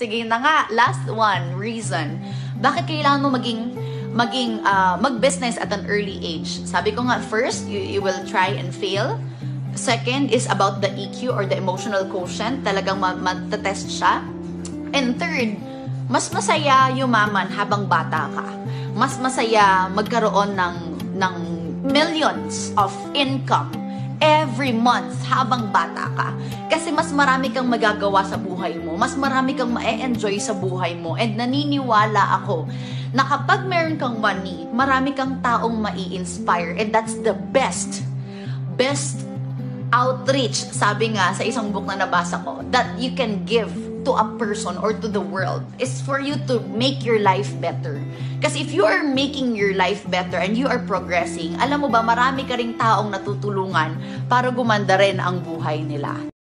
Sige na nga, last one, reason. Bakit kailangan mo mag-business at an early age? Sabi ko nga, first, you will try and fail. Second is about the EQ or the emotional quotient. Talagang matetest siya. And third, mas masaya yumaman habang bata ka. Mas masaya magkaroon ng millions of income every month habang bata ka. Kasi mas marami kang magagawa sa buhay mo. Mas marami kang ma-enjoy sa buhay mo. And naniniwala ako na kapag meron kang money, marami kang taong mai-inspire. And that's the best outreach, sabi nga sa isang book na nabasa ko, that you can give to a person or to the world is for you to make your life better. Kasi if you are making your life better and you are progressing, alam mo ba, marami ka ring taong natutulungan para gumanda rin ang buhay nila.